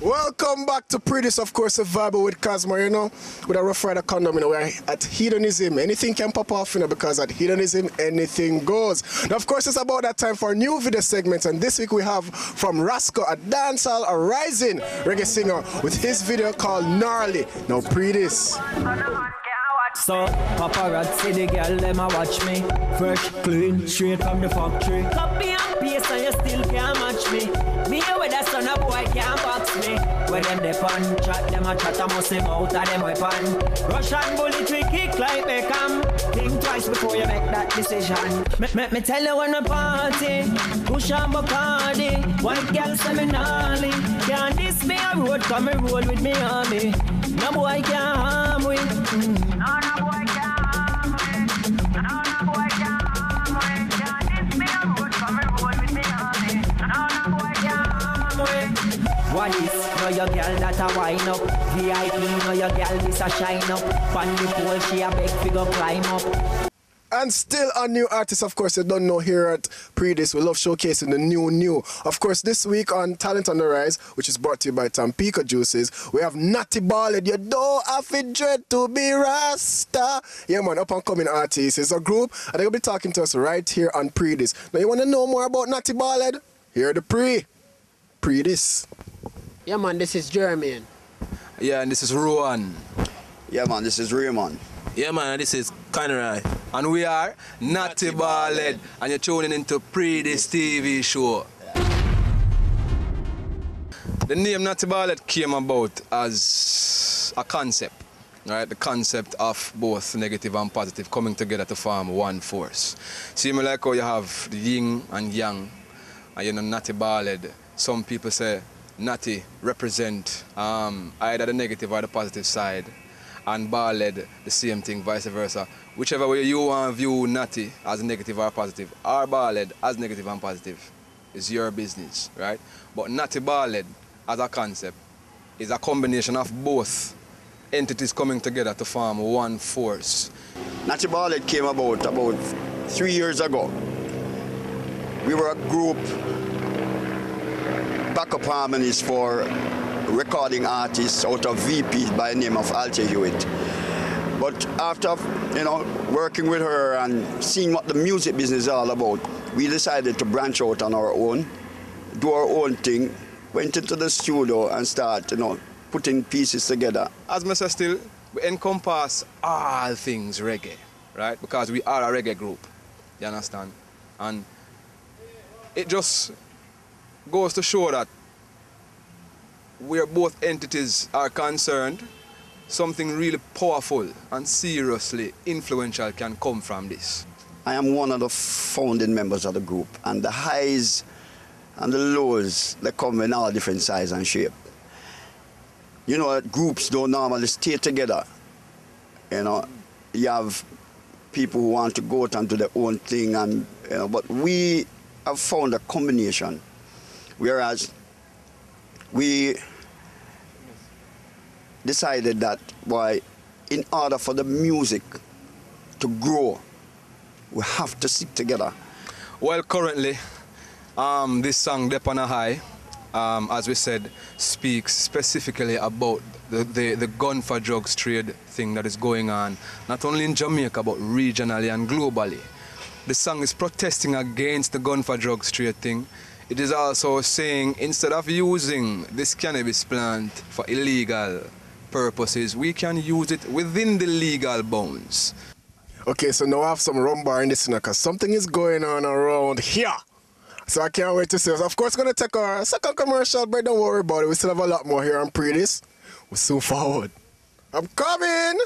Welcome back to Pree Dis, of course, a vibe with Cosmo, you know, with a Rough Rider condom, you know, we're at Hedonism. Anything can pop off, you know, because at Hedonism, anything goes. Now, of course, it's about that time for new video segments, and this week we have from Rasco, a dancehall, a rising reggae singer, with his video called Gnarly. Now, Pree Dis. So, paparazzi, the girl, them a watch me. Fresh, clean, straight from the factory. Copy and paste and you still can't match me. Me with a son of boy can't box me. When them they fun, chat them a chat, I must him out of them weapon. Russian bullet we kick like Petcom. Think twice before you make that decision. Me tell you when I party, push on Bacardi. White girl say me gnarly. Can't this me a road, come and roll with me army. No boy can't harm we. What is? Know your girl that a wine up. VIP, know your girl this a shine up. Pan the pole, she a big figure climb up. And still a new artist, of course, you don't know here at Pree Dis. We love showcasing the new. Of course, this week on Talent on the Rise, which is brought to you by Tampico Juices, we have Natty Baldhead. You don't have to dread to be Rasta. Yeah, man, up and coming artist. It's a group, and they'll be talking to us right here on Pree Dis. Now, you want to know more about Natty Baldhead? Here the Pree Dis. Yeah, man, this is Jermaine. Yeah, and this is Rowan. Yeah, man, this is Raymond. Yeah, man, and this is Conroy. And we are Natty Baldhead. And you're tuning into Pree Dis TV show. The name Natty Baldhead came about as a concept, right? The concept of both negative and positive coming together to form one force. See me like how you have the yin and yang, and you know Natty Baldhead. Some people say Natty represent either the negative or the positive side, and Baldhead the same thing, vice versa. Whichever way you want to view Natty as negative or positive, or Baldhead as negative and positive, is your business, right? But Natty Baldhead as a concept is a combination of both entities coming together to form one force. Natty Baldhead came about 3 years ago. We were a group, backup harmonies for recording artists out of VP by the name of Antigua. But after, you know, working with her and seeing what the music business is all about, we decided to branch out on our own, do our own thing, went into the studio and start, you know, putting pieces together. As I say still, we encompass all things reggae, right? Because we are a reggae group, you understand? And it just goes to show that where both entities are concerned, something really powerful and seriously influential can come from this. I am one of the founding members of the group, and the highs and the lows, they come in all different size and shape. You know, groups don't normally stay together. You know, you have people who want to go out and do their own thing, and you know, but we have found a combination. Whereas we decided that, boy, in order for the music to grow, we have to stick together. Well, currently, this song, Dem Up High, as we said, speaks specifically about the gun for drugs trade thing that is going on, not only in Jamaica, but regionally and globally. The song is protesting against the gun for drugs trade thing. It is also saying, instead of using this cannabis plant for illegal purposes, we can use it within the legal bounds. Okay, so now I have some rumbar in this, because something is going on around here. So I can't wait to see us. Of course, we're going to take our second commercial, but don't worry about it. We still have a lot more here on Pree Dis. We'll soon forward. I'm coming!